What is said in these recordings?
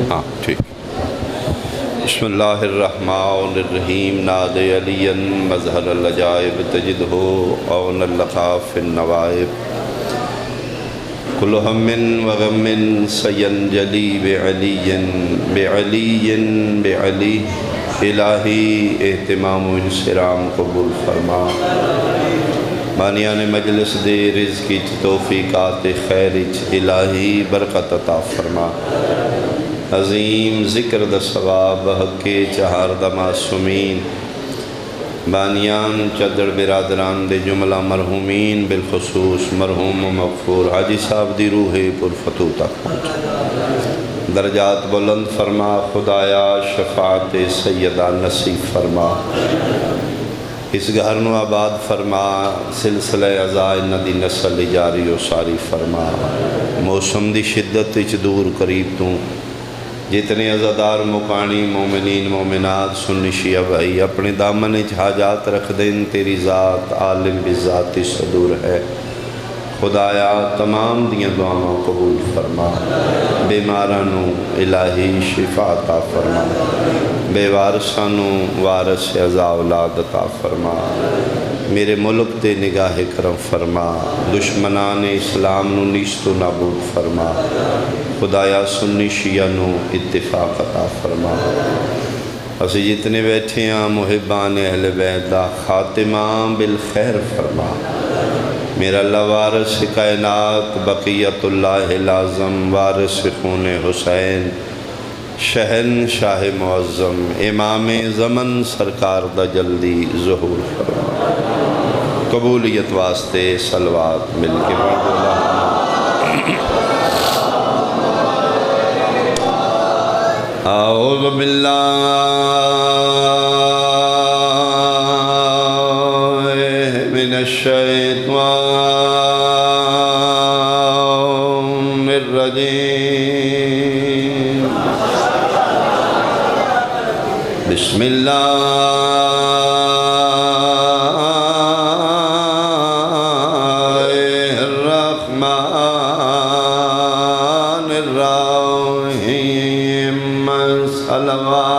ہاں ٹھیک. بسم اللہ الرحمن الرحیم. ناد علی مظہر العجائب تجدہ اون اللقاف النوائب. کل ہم و غم سینجلی بعلی بعلی بعلی. الہی اہتمام و انصرام قبول فرما. بانیان مجلس دے رزق توفیقات خیر الہی برکت عطا فرما. عظیم ذکر دا ثواب حق چہار دا معصومین. بانیان چدر برادران دے جملہ مرحومین بالخصوص مرحوم و مغفور حاجی صاحب دی روح پر فتو تک پہنچ. درجات بلند فرما. خدایا شفاعت سیدہ نصیب فرما. اس گھر نو آباد فرما. سلسلہ عزائے ندی نسل جاری و ساری فرما. موسم دی شدت اچ دور قریب تو جتنے عزادار مکانی مومنین مومنات سنی شیعہ بھائی اپنے دامن اچ حاجات رکھ دیں. تیری ذات عالم بذات صدور ہے. خدایا تمام دیاں دعاواں قبول فرما. بیمارانو الہی شفا عطا فرما. بے وارثانو وارث عزا اولاد عطا فرما. میرے ملک تے نگاہ کرم فرما. دشمنان اسلام نو نیست و نابود فرما. خدایا سنی شیعہ نو اتفاق عطا فرما. اسی جتنے بیٹھے ہیں محبان اہل بیت دا خاتمہ بالخیر فرما. میرا اللہ وارث کائنات بقیت اللہ لازم وارث خون حسین شہنشاہ معظم امام زمن سرکار دا جلدی ظہور فرما. قبولیت واسطے صلوات مل کے پڑھ اللہ. اعوذ باللہ من الشیطان الرجیم. بسم اللہ الرحمن الرحیم. صلوات.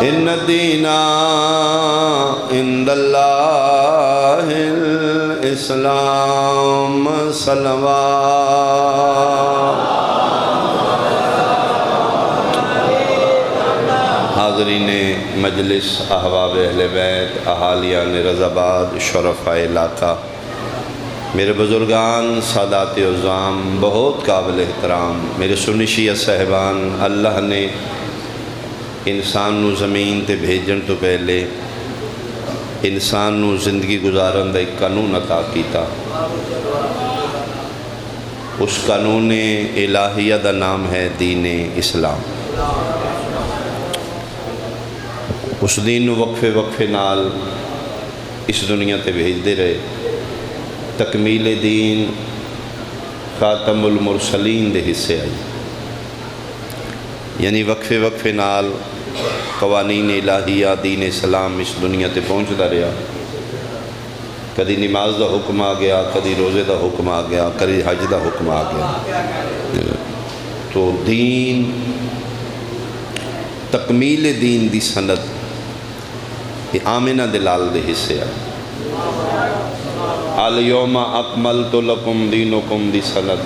ان الدین عند اللہ الاسلام. صلوات. حاضرین مجلس احباب اہل بیت اہالیان رضاباد شرفاء علاقہ میرے بزرگان سادات عظام بہت قابل احترام میرے سنی شیعہ صاحبان. اللہ نے انسان نو زمین تے بھیجن تو پہلے انسان نو زندگی گزارن دا ایک قانون عطا کیتا. اس قانون الہیہ دا نام ہے دین اسلام. اس دین نو وقفے وقفے نال اس دنیا تے بھیج دے رہے. تکمیل دین خاتم المرسلین دے حصے آئی. یعنی وقفے وقفے نال قوانین الہیہ دین اسلام اس دنیا تے پہنچدا رہا. کدی نماز دا حکم آ گیا, کدی روزے دا حکم آ گیا, کدی حج دا حکم آ گیا. تو دین تکمیل دین دی سند یہ آمنہ دلال دے حصے آئی. الیوم اکملت لکم دینکم دی سند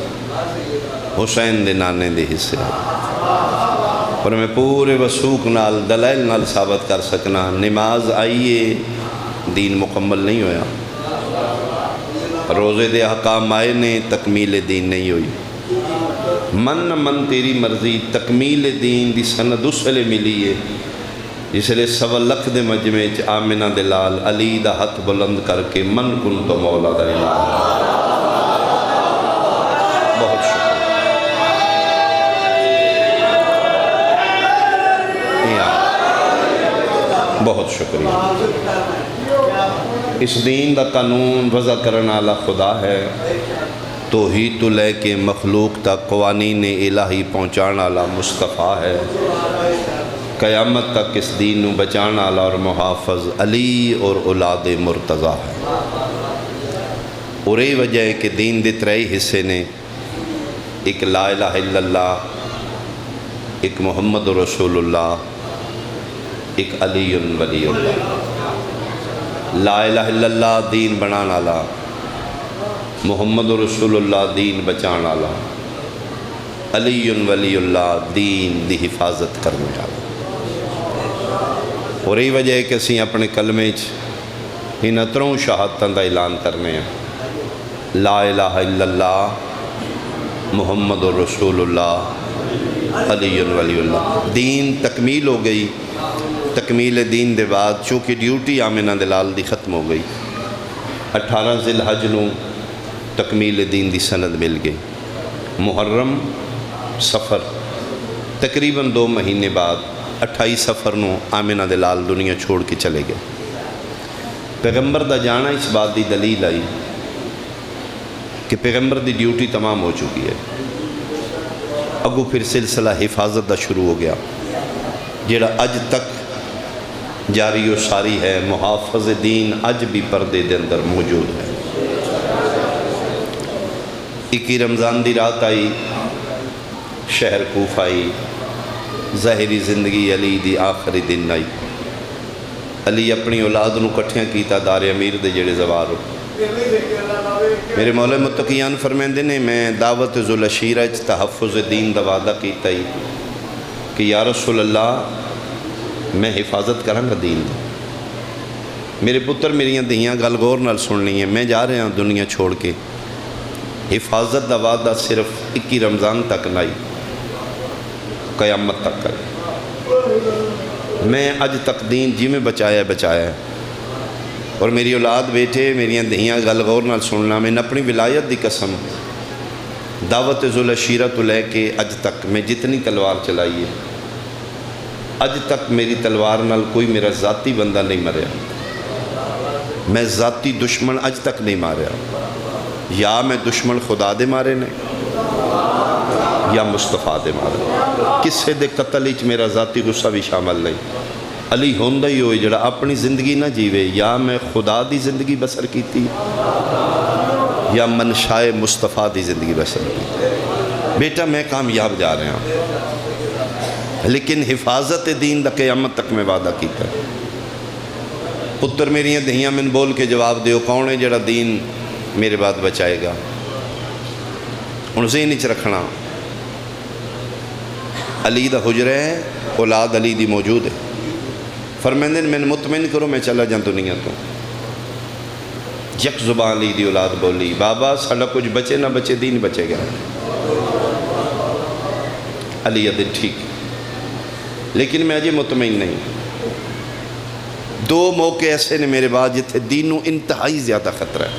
حسین دے نانے دے حصے آئی. اور میں پورے وثوق نال دلائل نال ثابت کر سکنا نماز آئیے دین مکمل نہیں ہویا. روزے دے احکام آئے نے تکمیل دین نہیں ہوئی. من تیری مرضی تکمیل دین دی سند اس لئے ملی ہے جس لئے 1.25 لاکھ دے مجمع آمنہ دلال علی دا ہاتھ بلند کر کے من کن تو مولا دا امام. بہت شکریہ. بہت شکریہ. اس دین دا قانون وضع کرنے والا خدا ہے. توحید تو لے کے مخلوق تک قوانین الہی پہنچانا والا مصطفیٰ ہے. قیامت تک اس دین نو بچانا والا اور محافظ علی اور اولاد مرتضیٰ ہے. اور یہ وجہ ہے کہ دین دے ترے حصے نے، ایک لا الہ الا اللہ، ایک محمد رسول اللہ، ایک علی ولی اللہ۔ لا الہ الا اللہ دین بنان والا، محمد رسول اللہ دین بچان والا، علی ولی اللہ دین دی حفاظت کرنے والا۔ اور یہ وجہ ہے کہ اسی اپنے کلمے ان اتروں شہادتوں کا اعلان کرنے ہیں، لا الہ الا اللہ، محمد رسول اللہ، علی ولی اللہ۔ دین تکمیل ہو گئی۔ تکمیل دین دے بعد چونکہ ڈیوٹی آمنہ دلال دی ختم ہو گئی، 18 ذی الحج نو تکمیل دین دی سند مل گئی۔ محرم سفر تقریباً 2 مہینے بعد 28 سفر نو آمنہ دلال دنیا چھوڑ کے چلے گئے۔ پیغمبر دا جانا اس بات دی دلیل آئی کہ پیغمبر دی ڈیوٹی تمام ہو چکی ہے۔ اگو پھر سلسلہ حفاظت دا شروع ہو گیا، جڑا اج تک جاری و ساری ہے۔ محافظ دین اج بھی پردے دے اندر موجود ہے۔ 21 رمضان دی رات آئی، شہر کوفہ آئی، ظاہری زندگی علی دی آخری دن آئی۔ علی اپنی اولاد نو کٹھیاں کیتا دار امیر دے جڑے زوار ہو۔ میرے مولا متقیان فرمیندے نے میں دعوت ذو العشیرہ تحفظ دین دا وعدہ کیتا ہی کہ یا رسول اللہ میں حفاظت کروں گا دین دی۔ میرے پتر میریاں دہیاں گل غور نال سننی ہے، میں جا رہا ہوں دنیا چھوڑ کے۔ حفاظت دا وعدہ صرف 21 رمضان تک نہیں، قیامت تک کرے۔ میں اج تک دین جی میں بچایا ہے، اور میری اولاد بیٹھے میریاں دہیاں گل غور نال سننا۔ میں اپنی ولایت دی قسم دعوت ذو العشیرہ تو لے کے اج تک میں جتنی تلوار چلائی ہے، اج تک میری تلوار نال کوئی میرا ذاتی بندہ نہیں مریا، میں ذاتی دشمن اج تک نہیں ماریا۔ یا میں دشمن خدا دے مارے نے یا مصطفیٰ دے مارے، کسے دے قتل اچ میرا ذاتی غصہ بھی شامل نہیں۔ علی ہوندہ ہی ہوئے جڑا اپنی زندگی نہ جیوے، یا میں خدا دی زندگی بسر کیتی یا منشائے مصطفیٰ دی زندگی بسر کیتی۔ بیٹا میں کامیاب جا رہا ہوں، لیکن حفاظت دین دا قیامت تک میں وعدہ کیتا ہے۔ پتر میریاں دہیاں من بول کے جواب دیو، کون ہے جڑا دین میرے بعد بچائے گا؟ ان ذہن وچ رکھنا علی دا حجرہ ہے، اولاد علی دی موجود ہے۔ فرمیندے میں مطمئن کرو میں چلا جاؤں دنیا تو۔ یک زبان علی دی اولاد بولی، بابا ساڈا کچھ بچے نہ بچے دین بچے گا۔ علی ادھر ٹھیک، لیکن میں اجے مطمئن نہیں۔ 2 موقع ایسے نے میرے بعد جتھے دین نو انتہائی زیادہ خطرہ ہے،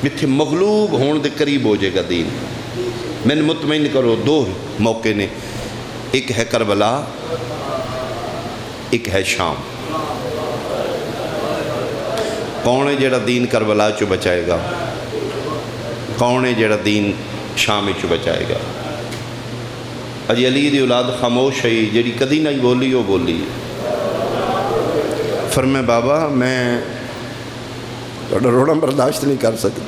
جتھے مغلوب ہون دے قریب ہو جائے گا دین۔ میں مطمئن کرو 2 موقع نے، ایک ہے کربلا، ایک ہے شام۔ کون ہے جڑا دین کربلا چو بچائے گا؟ کون ہے جڑا دین شام چو بچائے گا؟ اجی علی دی اولاد خاموش ہے، جڑی کدی نہیں بولی وہ بولی۔ فرمائے بابا میں تھوڑا رونا برداشت نہیں کر سکتی،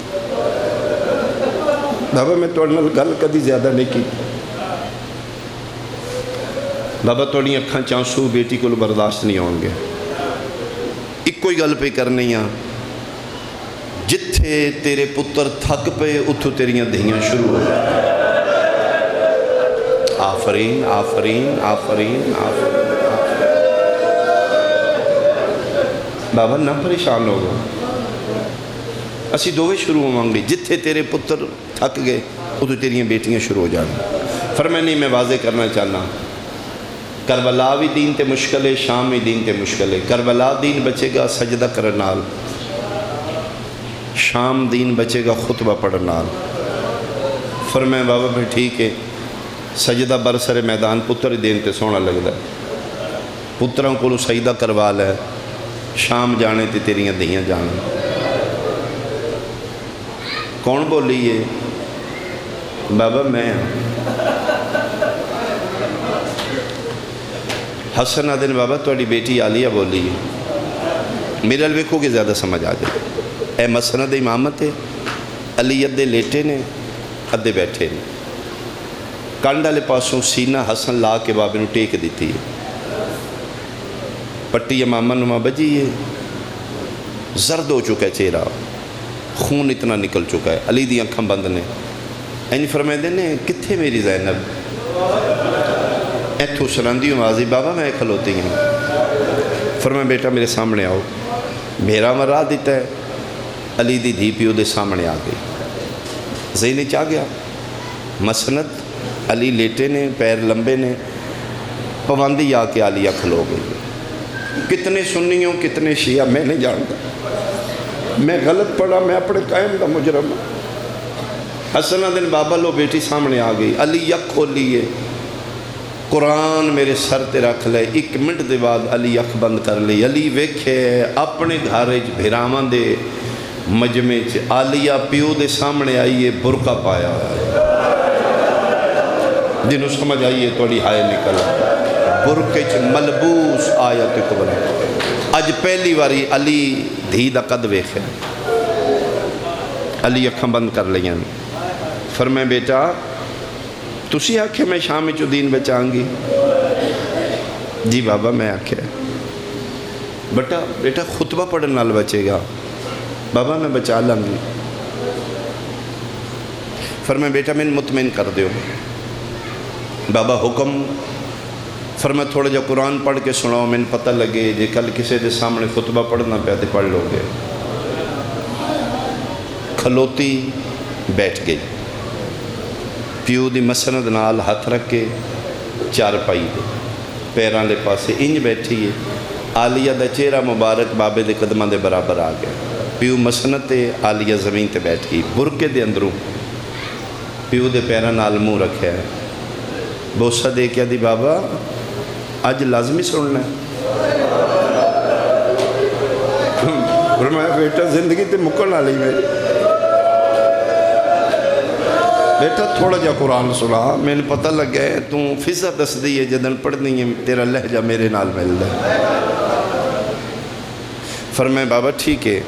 بابا میں تھوڑے نال گل کدی زیادہ نہیں کی، بابا تھوڑی اکھاں چانسو بیٹی کو برداشت نہیں ہوں گے۔ ایک کوئی گل پہ کرنی ہاں، جتھے تیرے پتر تھک پے اتھو تیریاں دہیاں شروع ہو جائیں۔ آفرین آفرین آفرین آفرین۔ بابا نہ پریشان ہوگا، اسی دووے شروع ہوں گے۔ جتھے تیرے پتر تھک گئے اتھو تیریاں بیٹیاں شروع ہو جائیں۔ فرمائے نہیں، میں واضح کرنا چاہنا، کربلا بھی دین تے مشکل ہے، شام بھی دین تے مشکل ہے۔ کربلا دین بچے گا سجدہ کرن نال، شام دین بچے گا خطبہ پڑھن نال۔ فرمائے بابا پھر ٹھیک ہے، سجدہ برسر میدان پتر دین تے سونا لگتا ہے، پتروں کو سجدہ کروا لے، شام جانے تے تیریاں دہیاں جانے۔ کون بولی ہے؟ بابا میں حسن آدن بابا تھوڑی بیٹی عالیہ بولی ہے، میرے ویکھو کہ زیادہ سمجھ آ جائے۔ اے مسند امامت ہے، علی ادھے لیٹے نے ادھے بیٹھے نے، کنڈ والے پاسوں سینہ حسن لا کے بابے نو ٹیک دیتی ہے، پٹی امامہ نما بجی ہے، زرد ہو چکا ہے چہرہ، خون اتنا نکل چکا ہے، علی دی اکھاں بند نے، این فرمائے نے کتھے میری زینب؟ ایتھو سراندی آوازی بابا میں کھلوتی ہوں، فرمائے بیٹا میرے سامنے آؤ، میرا مرا دیتا ہے، علی دی دھی پیو دے سامنے آ گئی، ذہنی چاہ گیا، مسند علی لیٹے نے، پیر لمبے نے، پابندی آ کے عالیہ کھلو گئی، کتنے سنیوں کتنے شیعہ میں نہیں جانتا، میں غلط پڑھا، میں اپنے قائم کا مجرم، حسنہ دن بابا لو بیٹی سامنے آ گئی، علی یک کھولیے، قرآن میرے سر تے رکھ لے، 1 منٹ دے بعد علی اکھ بند کر لی، علی ویکھے اپنے گھارے بھیراواں دے مجمع عالیہ پیو دے سامنے آئیے، برقع پایا ہے، جنہوں سمجھ آئیے توڑی ہائے نکل، برقع ملبوس آیت قبر، اج پہلی واری علی دھی دا قد ویکھے، علی اکھاں بند کر لیا، فرمائے بیٹا تسی آکھے میں شام چو دین بچائیں گی؟ جی بابا میں آکھے، بیٹا خطبہ پڑھنے نال بچے گا؟ بابا میں بچا لوں گی، فرمائے بیٹا میں مطمئن کر دیو، بابا حکم، فرمائے تھوڑا جا قرآن پڑھ کے سناؤ، میں پتہ لگے جے کل کسے دے سامنے خطبہ پڑھنا پہ آتے پڑھ لو گے، کھلوتی بیٹھ گئی، پیو دی مسند نال ہاتھ رکھ کے چار پائی دے پیران لے پاسے انج بیٹھی ہے، عالیہ دا چہرہ مبارک بابے دے قدمہ دے برابر آ گیا، پیو مسند تے عالیہ زمین تے بیٹھ گئی، برکے دے اندروں پیو دے پیران نال منہ رکھیا ہے، بوسہ دے کیا دی بابا آج لازمی سننا ہے، فرمایا بیٹا زندگی تے مکن آ لئی میری، بیٹا تھوڑا جا قرآن سنا، میں نے پتہ لگ گیا تو فضا دس دی ہے جدن پڑھنی ہے تیرا لہجہ میرے نال مل ہے، فرمائے بابا ٹھیک ہے،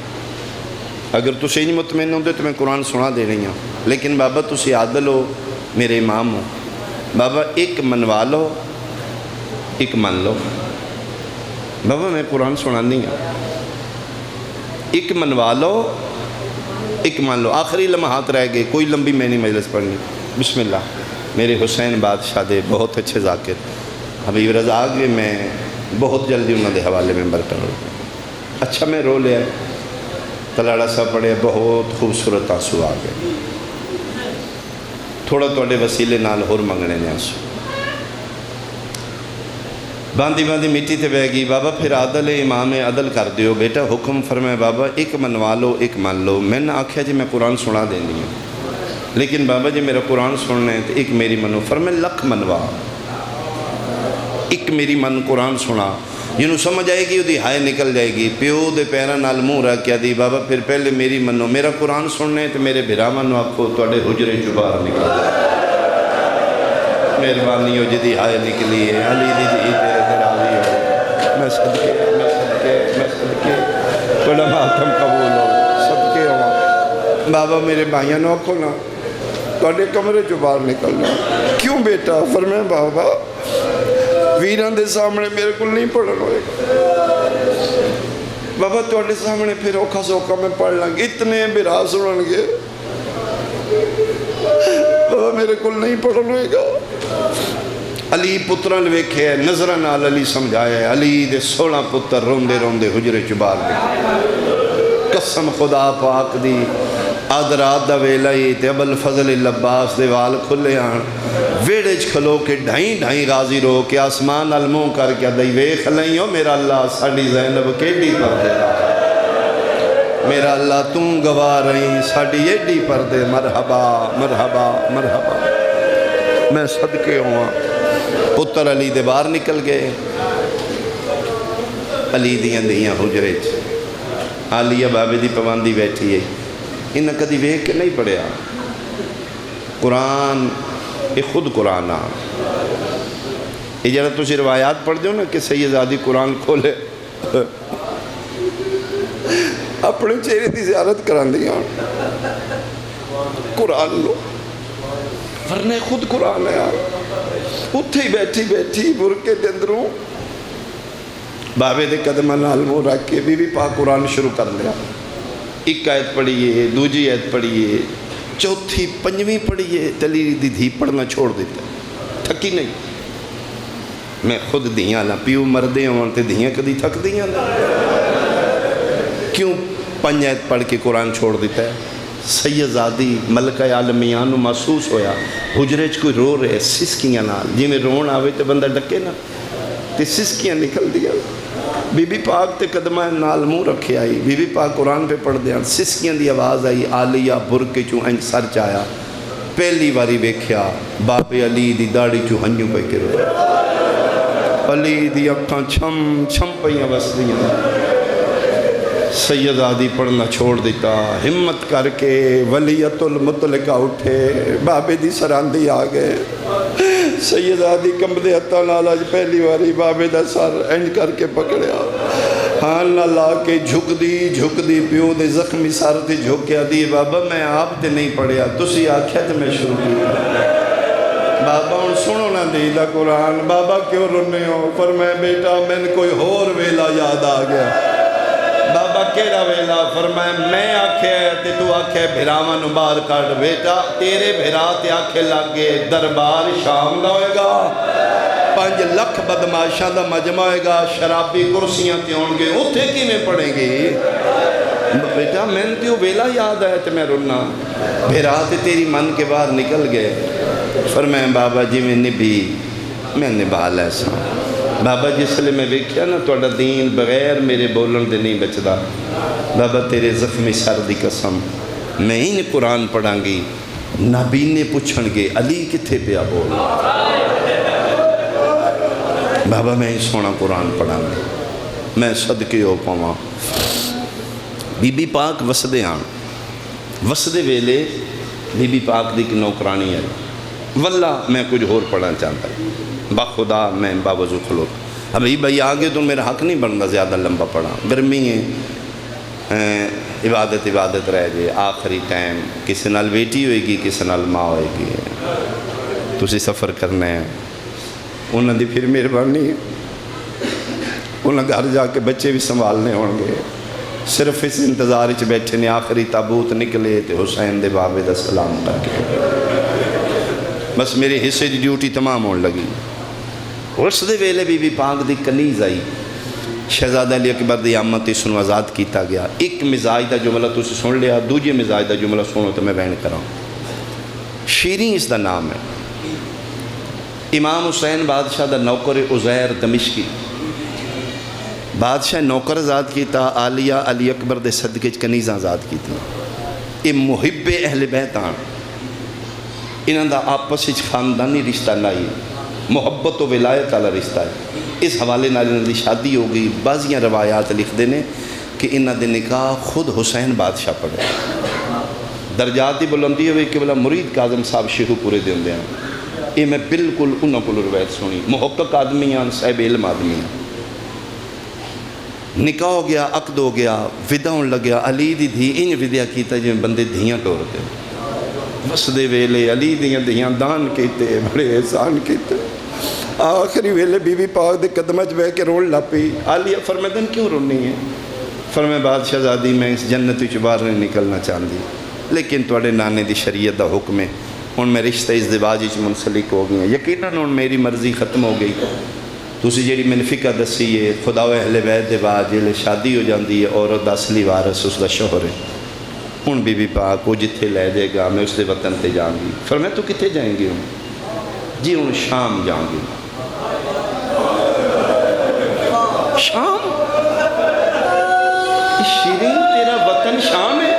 اگر تو صحیح مطمئن ہوتے تو میں قرآن سنا دے رہی ہوں، لیکن بابا تسی عادل ہو، میرے امام ہو، بابا ایک منوا لو ایک من لو، بابا میں قرآن سنا نہیں ہوں، ایک منوا لو ایک مان لو، آخری لمحات رہ گئے، کوئی لمبی میں نہیں مجلس پڑھنی، بسم اللہ، میرے حسین بادشاہ دے بہت اچھے ذاکر حبیب رضا آگے میں بہت جلدی انہوں دے حوالے میں برکر ہو، اچھا میں رو لیا، تلاڑا سا پڑھے، بہت خوبصورت آنسو آ گئے، تھوڑا توڑے وسیلے نال ہور منگنے نے آنسو، باندھی باندھی مٹی تے بہ گئی، بابا پھر عادل امام عدل کر دیو، بیٹا حکم، فرمائے بابا ایک منوا لو ایک مان لو، میں نے آکھیا جی میں قرآن سنا دینی ہوں، لیکن بابا جی میرا قرآن سننا ہے تو ایک میری منو، فرمائے لکھ منوا، ایک میری من قرآن سنا، جنہوں سمجھ آئے گی وہ ہائے نکل جائے گی، پیو دے پیران نال منہ رکھ کیا دی بابا پھر پہلے میری منو، میرا قرآن سننا ہے تو میرے بھراواں آپ کو توڑے حجرے چبار نکل جائے، مہربانی ہو جدی ہائے نکلی ہے، علی دی تیرے دراوی ہو، میں صدقے توڑا ماتم قبول ہو، صدقے ہو، بابا میرے بھائیاں نو کھونا، توڑے کمرے جو باہر نکلنا، کیوں بیٹا؟ فرمائے بابا ویران دے سامنے میرے کو نہیں پڑھنا ہوئے گا، بابا توڑے سامنے پھر اوکھا سوکھا میں پڑھ لیں، اتنے برا سنن گے، بابا میرے کو نہیں پڑھنا ہوئے گا، علی پتران ویکھے ہے، نظرہ نال علی سمجھایا ہے، علی دے 16 پتر روندے روندے حجرے چبار دے، قسم خدا پاک دی، آدرات دا ویلائی تے ابو الفضل العباس دے وال کھلے آن، ویڑج کھلو کے ڈھائیں ڈھائیں غازی رو کے آسمان علموں کر کے دائی ویکھ لائیں ہو میرا اللہ ساڑی زینب کیڈی پر دے رہا، میرا اللہ تم گواہ رہی ساڑی ایڈی پر دے، مرحبا مرحبا مرحبا، میں صدقے ہوا، پتر علی دے باہر نکل گئے، علی دیاں دیاں حجرے چ، عالیہ بابے دی پواندی بیٹھی ہے، انہیں کدی ویکھ کے نہیں پڑھیا، قرآن یہ خود قرآن آ، یہ جڑا تسی روایات پڑھ دیو نا کہ سیدزادی قرآن کھولے، اپنے چہرے کی زیارت کراندیاں قرآن لو، ورنہ خود قرآن ہے یار. اتھے ہی بیٹھی بیٹھی برکے دے اندروں بابے دے قدمہ نال منہ رکھ کے بی بی پاک قرآن شروع کر لیا. ایک آیت پڑھیے، دوجی آیت پڑھیے، چوتھی پنجویں پڑھیے، تلی دی دھی پڑھنا چھوڑ دیتا. تھکی نہیں. میں خود دیاں لا پیو مردے ہوں تے دیاں کدی تھک دیاں لا. کیوں 5 آیت پڑھ کے قرآن چھوڑ دیتا ہے؟ سیدزادی ملکہ عالمیاں نو محسوس ہویا حجرے چ کوئی رو رہے سسکیاں نال، جی میں رون آوے تے بندہ ڈکے نا تے سسکیاں نکل دیا. بی بی پاک تے قدمہ نال منہ رکھے آئی، بی بی پاک قرآن پہ پڑھ دیا، سسکیاں دی آواز آئی. آلیہ برکے چوں انج سر چایا، پہلی واری ویکھیا بابے علی دی داڑھی چوں ہنجوں پہ کے رویا. علی دی اکھاں چھم چھم پہیاں بس دیاں. سیدزادی پڑھنا چھوڑ دیتا. ہمت کر کے ولیت المطلقہ اٹھے، بابے دی سراندی آ گئے. سیدزادی کمبدے ہتھاں نال اج پہلی واری بابے دا سر انج کر کے پکڑیا، ہاں نہ لا کے جھک دی پیو دے زخمی سر تے جھکیا دی. بابا میں آپ تے نہیں پڑھیا، تسی آکھیا تے میں شروع کیا. بابا ہن سنو نہ دی دا قرآن. بابا کیوں رونے ہو؟ فرمایا بیٹا میں کوئی ہور ویلا یاد آ گیا. بابا کیڑا ویلا؟ فرمایا میں آکھے تے تو آکھے بھراواں نو باہر کڈ. بیٹا تیرے بھرا تے آکھے لگ گئے دربار شام دا ہوئے گا، 5 لکھ بدماشاں دا مجمع ہوئے گا، شرابی کرسیاں تے ہون گے، اتھے کی میں پڑھیں گی؟ بیٹا میں نے تیوں ویلا یاد آیا تے میں رونا. بھرا تے تیری من کے باہر نکل گئے. فرمایا بابا جی میں نبھی میں نبھا لے سا. بابا جس لئے میں ویکھیا نا توڑا دین بغیر میرے بولن دے نہیں بچدا. بابا تیرے زخمی سر دی قسم میں ہی نے قرآن پڑھاں گی، نابینے پوچھن گے علی کتھے پیا بول. بابا میں ہی سونا قرآن پڑھاں گی، میں صدقے ہو پاواں. بی بی پاک وسدے آن. وسدے ویلے بی بی پاک دی کی نوکرانی ہے. واللہ میں کچھ اور پڑھنا چاہتا ہے، بخدا میں باوضو کھلوتا. ابھی بھائی آگے تو میرا حق نہیں بنتا زیادہ لمبا پڑھا. گرمی ہے، عبادت رہ جائے. آخری ٹائم کسی نال بیٹی ہوئے گی، کسی نال ماں ہوئے گی. تسی سفر کرنا ہے، انہوں نے پھر مہربانی ہے. انہوں نے گھر جا کے بچے بھی سنبھالنے ہوں گے. صرف اس انتظار وچ بیٹھے نے آخری تابوت نکلے تے حسین دے بابے دا سلام کر کے بس میرے حصے دی ڈیوٹی تمام ہونے لگی. اس دے ویلے بی بی پاک دی کنیز آئی. شہزادہ علی اکبر دی آمد اس نو آزاد کیتا گیا. ایک مزاج دا جملہ تسی سن لیا، دوجے مزاج دا جملہ سنو تو میں بیان کراں. شیریں اس دا نام ہے. امام حسین بادشاہ دا نوکر عزیر دمشقی. بادشاہ نوکر آزاد کیتا، آلیہ علی اکبر دے صدقے کنیزاں آزاد کیتی. یہ محب اہل بیت آن. انہاں دا آپس وچ خاندانی رشتہ نہیں، محبت و ولایت والا رشتہ ہے. اس حوالے نال انہاں دی شادی ہو گئی. بعضیاں روایات لکھ دینے کہ انہاں دے نکاح خود حسین بادشاہ پڑھے. درجات دی بلندی ہوئی کہ بلا مرید کاظم صاحب شیخو پورے دے ہوندے ہیں. یہ میں بالکل انہاں کو روایت سنی. محقق آدمی ہیں، صاحب علم آدمی ہیں. نکاح ہو گیا، عقد ہو گیا، ودا ہون لگیا. علی دی دھی انج ودیا کیتا جو بندے دھیاں ٹورتے. وسدے ویلے علی دیاں دھیاں دان کیتے، بڑے احسان کیتے. آخری ویلے بی بی پاک دے قدمہ چ بیٹھ کے رون لگ پئی. علی فرمایا کیوں رونی ہے؟ فرمایا بادشاہ زادی میں اس جنت وچ باہر نہیں نکلنا چاہتی، لیکن تواڈے نانے دی شریعت دا حکم ہے. ہن میں رشتہ ازدواج وچ منسلک ہو گئی ہوں. یقیناً ہن میری مرضی ختم ہو گئی. تسی جیڑی میں نے فقہ دسی ہے، خدا و اہل بیت دے بعد جیلے شادی ہو جاندی ہے عورت دا اصلی وارث اس دا شوہر ہے. ہن بی بی پاک وہ جتھے لے جائے گا میں اس دے وطن تے جاؤں گی. فرمایا تو کتھے جائیں گی؟ ہوں جی ہوں شام جاؤں گی. شام؟ شیریں تیرا وطن شام ہے؟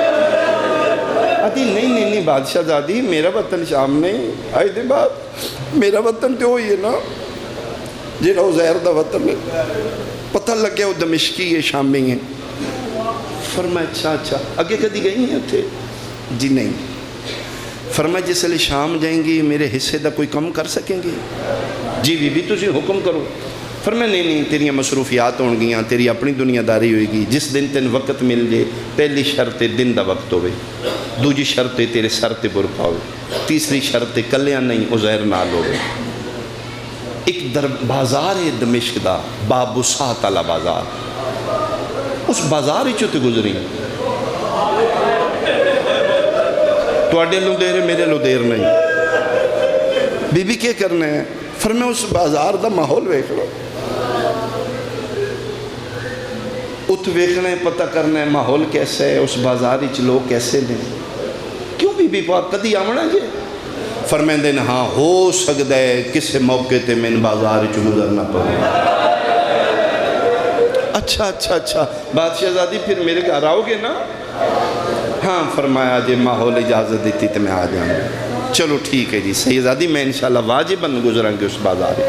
آتی نہیں بادشاہ زادی میرا وطن شام نہیں. آئی دے بعد میرا وطن تو ہوئی ہے نا جیڑا عزیر دا وطن ہے. پتہ لگ گیا وہ دمشقی ہے، شامی ہے. فرمایا اچھا اگے کدی گئی ہیں اتھے؟ جی نہیں. فرمایا جس لئے شام جائیں گی میرے حصے دا کوئی کم کر سکیں گے؟ جی بی بی تسی حکم کرو. فرمایا نہیں تیریاں مصروفیات ہون گیاں، تیری اپنی دنیا داری ہوئے گی، جس دن تین وقت مل جے پہلی شرط دن دا وقت ہوئے، دوجی شرط تیرے سر تے برقع ہوئے، تیسری شرط کلیاں نہیں عزیر نال ہوئے۔ ایک بازار ہے دمشق دا، باب وسعت والا بازار، اس بازار ہی چوتے گزری توڑے لو دیر ہے میرے لو دیر نہیں۔ بی بی کیا کرنا ہے؟ فرمایا اس بازار دا ماحول ویکھ لو، ات ویکھنا ہے، پتہ کرنا ہے ماحول کیسا ہے، اس بازار اچ لوگ کیسے دیں۔ کیوں بی بی پاک کدی آونا جے؟ فرمائیں دن ہاں ہو سکتا ہے کسے موقع تے میں بازار اچ گزرنا پڑے۔ اچھا بادشاہ زادی پھر میرے گھر آؤ گے نا؟ ہاں فرمایا جے ماحول اجازت دیتی تو میں آ جاؤں۔ چلو ٹھیک ہے جی سیدزادی میں انشاءاللہ واجباً گزراں گے اس بازار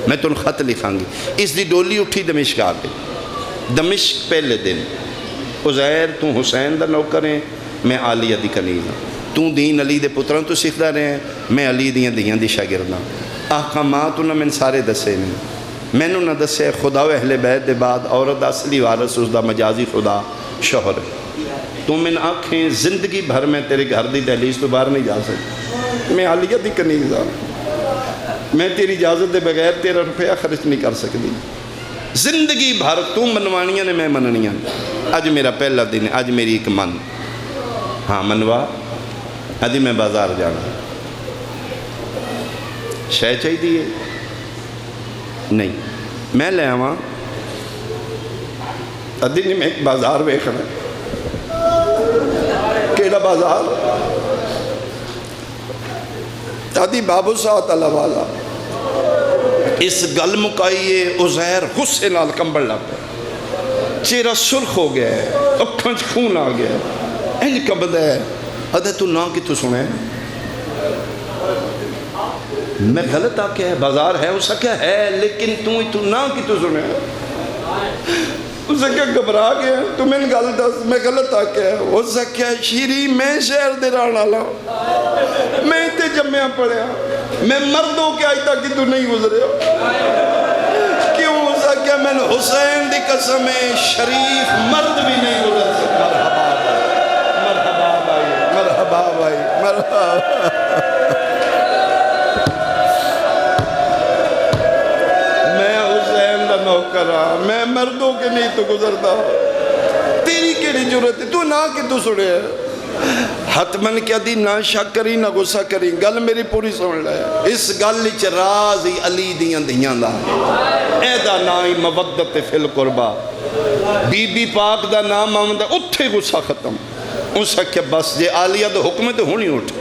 میں تو خط لکھاں گی۔ اس دی ڈولی اٹھی دمشق آ گئی۔ دمشق پہلے دن عزیر تو حسین دا نوکر ہیں، میں عالیہ دی کنیز ہوں، تو دین علی دے پتروں تو سکھدا رہے ہیں، میں علی دیاں دی شاگرداں۔ احکامات انہوں میں سارے دسے نہیں، میں نے نہ دسے خدا و اہل بیت دے بعد عورت اصلی وارث اس دا مجازی خدا شوہر ہے۔ تو میں آنکھیں زندگی بھر میں تیرے گھر دی دہلیز تو باہر نہیں جا سکتی، میں عالیہ دی کنیز ہوں، میں تیری اجازت دے بغیر تیرا روپیہ خرچ نہیں کر سکتی، زندگی بھر تو منوانیاں نے میں مننیاں۔ آج میرا پہلا دن ہے، آج میری ایک من ہاں منوا ادھی میں بازار جانا شے چاہی دیئے نہیں میں لے آواں ادھی نہیں میں ایک بازار ویکھنا کیڑا بازار ادھی بابو ساعت اللہ والا اس گل مکائیے عزیر غصے نال کمبل لگ پہ چہرہ سرخ ہو گیا ہے اکھاں چ خون آ گیا ہے انج کبد ہے ادھے تو نہ کی تو سنے میں غلط آکے ہے بازار ہے اسا کیا ہے لیکن تو نہ کی تو سنے اسا کیا گھبرا گیا تو میں غلط میں غلط آکے ہے اسا کیا شیری میں شہر دے رانا لاؤ میں تے جمعہ پڑھیا میں مردوں کے آئی تاکہ تو نہیں گزرے ہو کیوں اسا کیا میں حسین دی قسم شریف مرد بھی نہیں گزر سکتا مرحبا بھائی مرحبا بھائی مرحبا میں حسین دا نوکرہ میں مردوں کے نہیں تو گزرتا تیری کیڑی جرت ہے تو نہ کہ تو سڑے ہے حتمن کیا دی نہ شک کری نہ غصہ کری گل میری پوری سن لے اس گل چ راز ہی علی دیاں دیاں دا اے دا نائی مودت فی القربہ بی بی پاک دا نام آمدہ اتھے غصہ ختم اس کہ بس جے عالیہ دا حکمت ہونی اٹھ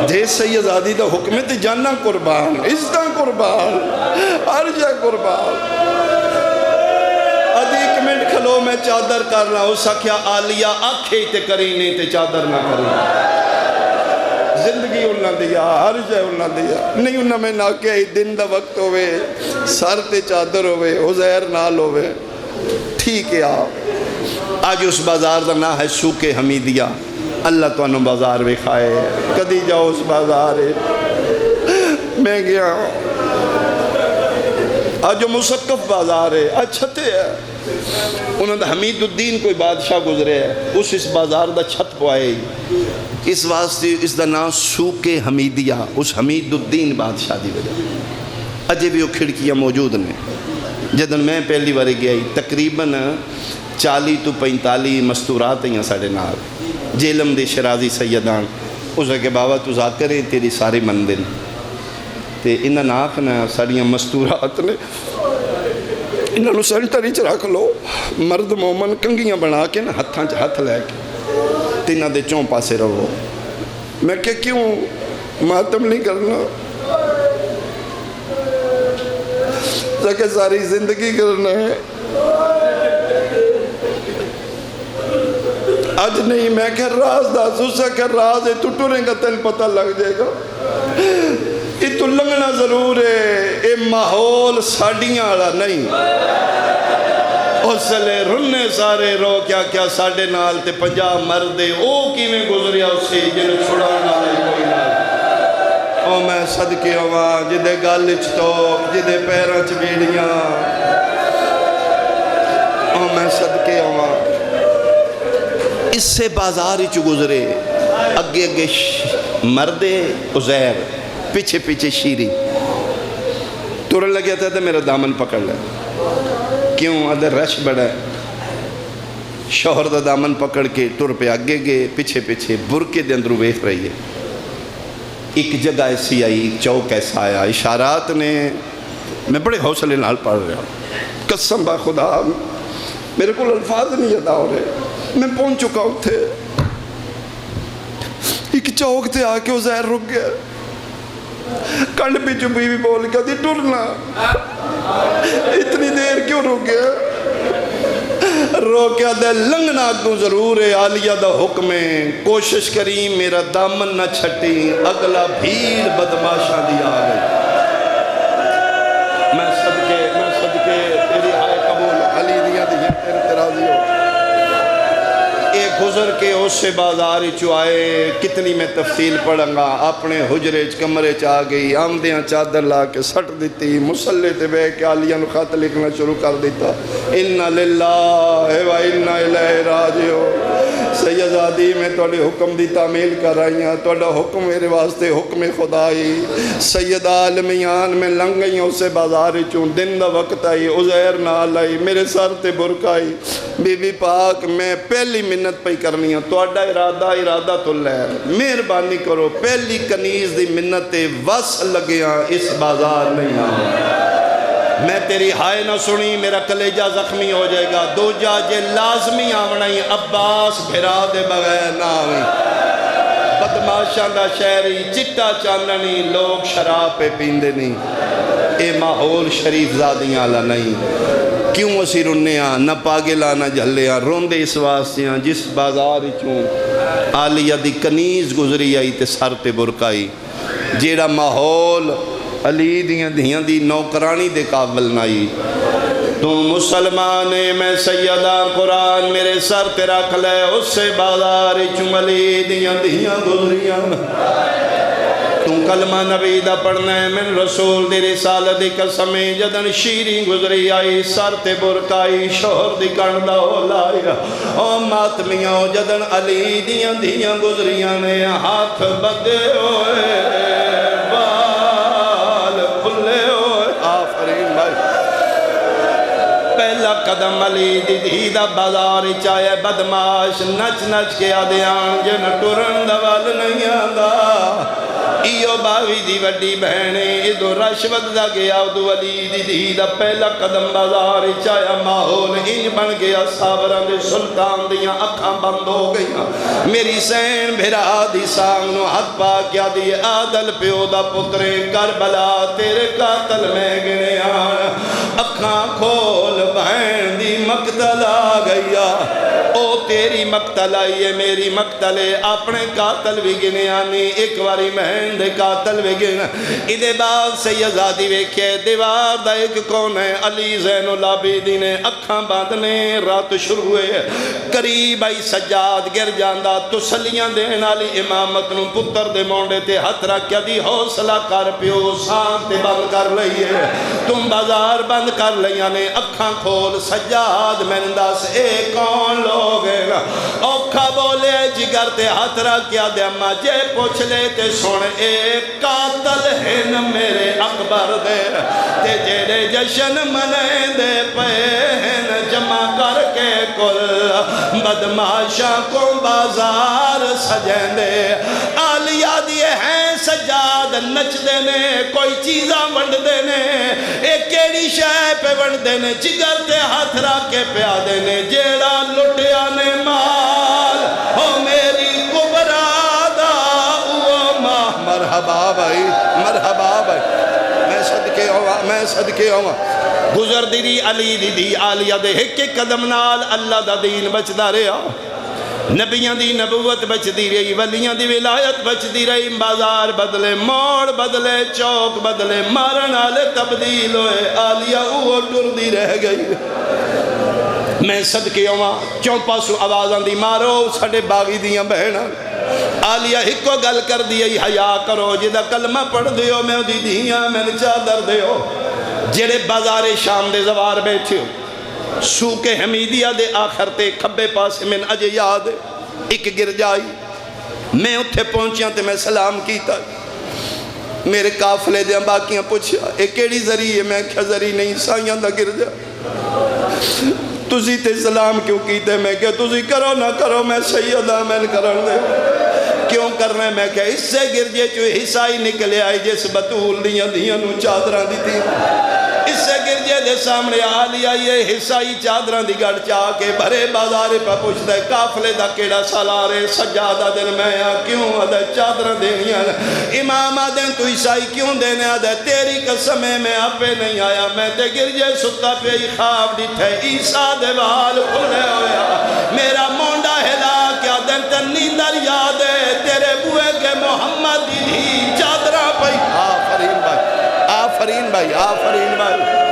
جے سیدزادی دا حکمت جانا قربان عزتہ قربان ہر جا قربان ادھی ایک منٹ کھلو میں چادر کرنا اسا کیا عالیہ آنکھیں تے کرینیں تے چادر نہ کریں زندگی انہاں دیا ہر جائے انہاں دیا نہیں انہاں میں نہ کہ دن دا وقت ہوئے سر تے چادر ہوئے عزیر نال ہوئے ٹھیک ہے آپ آج اس بازار دا نہ ہے سوک حمیدیہ اللہ تو انہوں بازار بھی کھائے کدی جاؤ اس بازار میں گیا آج جو مسقف بازار ہے آج چھتے ہے انہوں نے حمید الدین کوئی بادشاہ گزرے ہے اس بازار دا چھت پوائے اس واسطے اس دا نام سوک حمیدیہ اس حمید الدین بادشاہ دی وجہ اجے بھی وہ کھڑکیاں موجود نے جدن میں پہلی باری گیا تقریباً 40 تو 45 مستورات ہیں ساڑھے نال جیلم دے شرازی سیدان اس کے بابا تو ذاکریں تیری ساری مندن تے انہاں ناکھنا ساڑیاں مستورات نے انہاں نو سینٹر ہی رکھ لو مرد مومن کنگیاں بنا کے نا ہتھاں چ ہتھ لے کے تے انہاں دے چوں پاسے رہو میں کہ کیوں ماتم نہیں کرنا کہ ساری زندگی کرنا ہے آج نہیں میں کہ راز دا سوسا کہ راز ہے تو ٹوریں گا تل پتہ لگ جائے گا یہ تو لنگنا ضرور ہے یہ ماحول ساڑیاں آڑا نہیں اس لئے رنے سارے رو کیا کیا ساڑے نال تے 50 مردے او کی میں گزریا اسی جنہیں چھڑانا نہیں کوئی نال او میں صدقے ہواں جدے گل چتوک جدے پیراں چ بیڑیاں او میں صدقے ہواں اس سے بازار چ گزرے اگے اگے مردے عزیر پیچھے پیچھے شیری ترن لگیا تھا میرا دامن پکڑ لے کیوں ادھر رش بڑا ہے شوہر دا دامن پکڑ کے ٹر پہ آگے گئے پیچھے پیچھے برکے دے اندر ویکھ رہی ہے ایک جگہ ایسی آئی ایک چوک ایسا آیا اشارات نے میں بڑے حوصلے نال پڑھ رہا ہوں قسم با خدا میرے کو الفاظ نہیں ادا ہو رہے میں پہنچ چکا ہوں تھے ایک چوک تھے آ کے عزیر رک گیا کنڈ پہ جو بیوی بول گیا دی ٹرنا اتنی دیر کیوں رک گیا روکیا دے لنگنا کو ضرور ہے عالیہ دا حکم ہے کوشش کریں میرا دامن نہ چھٹی اگلا بھیڑ بدماشاں دی آ گئی میں صدقے تیری ہائے قبول علی دیا دی تیرے ترازی ہو ایک گزر کے اس سے بازار چو آئے کتنی میں تفصیل پڑھیں گا اپنے حجرے کمرے چاہ گئی آمدیاں چادر لا کے سٹ دیتی مسلح تے بے کے عالیہ نو خط لکھنا شروع کر دیتا اِنَّا لِلَّهِ وَإِنَّا إِلَيْهِ رَاجِعُونَ سیدادی میں توڑے حکم دی تعمیل کر رہی ہیں توڑا حکم میرے واسطے حکم خدائی سید عالمیان میں لنگ گئی ہوں اسے بازار چون دن دا وقت آئی عزیر نال آئی میرے سر تے برکائی بی بی پاک میں پہلی منت پہ کرنی ہوں توڑا ارادہ تو لے مہربانی کرو پہلی کنیز دی منت وس لگیاں اس بازار نہیں آؤں میں تیری ہائے نہ سنی میرا کلیجہ زخمی ہو جائے گا دو جاجے لازمی آونائی عباس بھرا دے بغیر نہ آویں بدماشاں دا شہری چٹا چاندنی لوگ شراب پہ پیندے نہیں اے ماحول شریف زادیاں آلہ نہیں کیوں اسی رنیاں نہ پاگلا نہ جھلیاں روندے اس واسطیاں جس بازار چوں عالیہ دی کنیز گزری آئی تے سر تے برکائی جیڑا ماحول علی دیاں دی نوکرانی دے قابل نائی تم مسلمانے میں سیدہ قرآن میرے سر تے رکھ لے اس سے بازار چوں علی دیاں گزریاں تم کلمہ نبی دا پڑھنے من رسول دی رسالت دی قسمیں جدن شیریں گزری آئی سر تے برکائی شوہر دی کندہ ہو لایا او ماتمیاں جدن علی دیاں گزریاں نے ہاتھ بدے ہوئے پہلا قدم علی دی دا بازار چاہے بدماش نچ کے آدھیان جن ٹرن دوال نہیں آدھا ایو باوی دی وڈی بہنے ادو رشوت دا گیا ادو علی دی دا پہلا قدم بازار چاہے ماحول انج بن گیا صابران دے سلطان دیاں اکھاں بند ہو گیا میری سین بھرا دی سامنو حد پا کیا دی عادل پیو دا پترے کربلا تیرے قاتل میں گنے آن اکھاں کھول بہن دی مقتل آ گیا او تیری مقتل آئی ہے میری مقتل ہے اپنے قاتل بھی گنے آنی ایک واری بہن دے قاتل بھی گنے ادھے بعد سیدادی ویکھے دیوار دا ایک کون ہے علی زین العابدین نے اکھاں باندھنے رات شروع ہوئے قریب آئی سجاد گر جاندہ تسلیاں دین علی امامت نو پتر دے مونڈے تے ہتھ رکھیا دی حوصلہ کر پیو سانتے بند کر لئیے تم بازار بند کر لئیاں نے اکھاں کھول سجاد میں انداز اے کون لوگ ہے اوکھا بولے جگر تے ہتھ رکھیا دے اما جے پوچھ لے تے سن اے قاتل ہے نا میرے اکبر دے تے جیڑے جشن منے دے پہن جمع کر کے کل بدماشاں کو بازار سجیں دے آلیہ دیئے ہیں سجاد نچ دینے کوئی چیزاں ونڈ دینے ایک کیڑی شے پہ ونڈ دینے جگر تے ہاتھ راکے پیا دینے جیڑا لٹیا نے مال ہو میری کبرا دا او ماہ مرحبا بھائی میں صدقے ہوا گزر دی علی دی آلیہ دے ایک قدم نال اللہ دا دین بچ دا رہا نبیاں دی نبوت بچ دی رہی ولیاں دی ولایت بچ دی رہی بازار بدلے موڑ بدلے چوک بدلے مارن آلے تبدیل ہوئے آلیہ وہ ٹر دی رہ گئی میں صدقے ہوا چون پاسو آوازاں دی مارو ساڑے باغی دیاں بہناں آلیہ ہکو گل کر دیئی حیا کرو جدہ کلمہ پڑھ دیو میں دی دھیاں میں چادر دیو جڑے بازار شام دے زوار بیٹھے ہو سوک حمیدیہ دے آخر تے کھبے پاس من اجے یاد ایک گر جائی میں اتھے پہنچیاں تے میں سلام کیتا میرے قافلے دے باقیاں پوچھا ایک کیڑی ذریعے میں کیا ذریعے نہیں سائیاں دا گر جا تُسی تے سلام کیوں کیتے میں کیا تُسی کرو نہ کرو میں سیدہ میں کرن دے کیوں کرنے میں کیا اس سے گرجے چوئے حصائی نکلے آئی جس بطول دیاں دیاں نو چادران دی تھی اس سے گرجے دے سامنے آلی آئیے حصائی چادران دی گڑ چاہ کے بھرے بازارے پہ پوچھتا ہے کافلے دا کیڑا سالارے سجادہ دن میں کیوں آدھے چادران دینیاں امام آدھے تو عیسائی کیوں دینے آدھے تیری قسمیں میں آپے نہیں آیا میں تے گرجے ستا پہ ہی خواب دیتے عیسیٰ دے وال کھلے ہویا میرا مونڈا ہلا کیا دن تنی در یادے تیرے بوئے کے محمد دی چادرہ پہی آفرین بھائی آفرین بھائی آفرین بھائی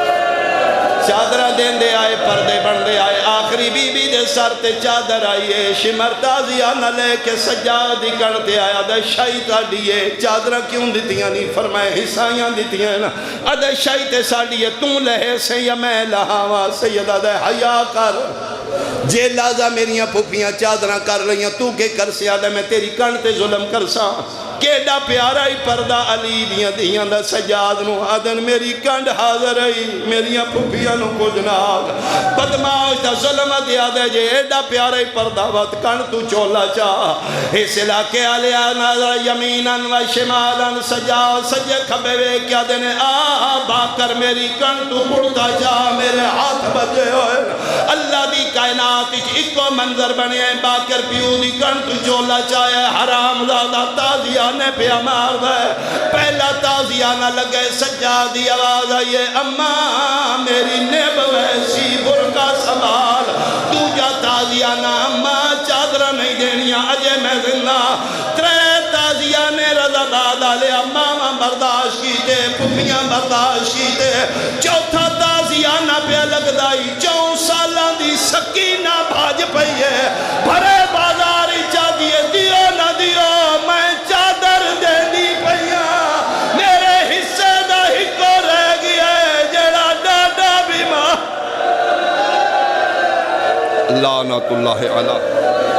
چادرہ دین دے آئے پردے بن دے آئے آخری بی بی دے سر تے چادر آئیے شمر تازیہ نہ لے کے سجادی کرتے آیا دے شاہیتا دیئے چادرہ کیوں دیتیاں نہیں فرمائے حصائیاں دیتیاں نا ادھے شاہیتے سا دیئے توں لہے سے یا میں لہاوا سیدہ دے حیاء کر جے لازہ میریاں پھوپیاں چادرہ کر رہی ہیں تو کے کر سے آدھے میں تیری کانٹے ظلم کر سا کیڑا پیارا ہی پردہ علی دیاں دیاں دا سجاد نو آدھن میری کنڈ حاضر ہی میریاں پھوپیاں نو کو جناگ بدماش دا ظلم دیا دے جے ایڈا پیارا ہی پردہ وقت کنڈ تو چولا چاہ اس علاقے آلیا نظر یمیناً و شمالاً سجاد سجے کھبے وے کیا دینے باکر میری کنڈ تو پڑتا چاہ میرے ہاتھ بجے ہوئے اللہ دی کائنات ایک کو منظر بنے باکر پیو دی کنڈ تو چولا چاہے حرام زادہ تازیہ نے پہ مار دے پہلا تازیہ نہ لگے سجادی آواز آئیے اماں میری نیب ویسی برکا سنبھال دوجا تازیہ نہ اماں چادرہ نہیں دینیاں اجے میں زندہ ترے تازیہ نے رضا دادا لے اماں برداشت کیتے پھپیاں برداشت کیتے چوتھا تازیہ نہ پہ لگ دائی 4 سالان دی سکینہ بھاج پئیے بھرے بازاری چاہ دیئے دیو نہ دیو میں چادر دے دی پئیاں میرے حصے دا ہی کو رہ گیا جڑا ڈاڈا بھی ماں لعنت اللہ علیہ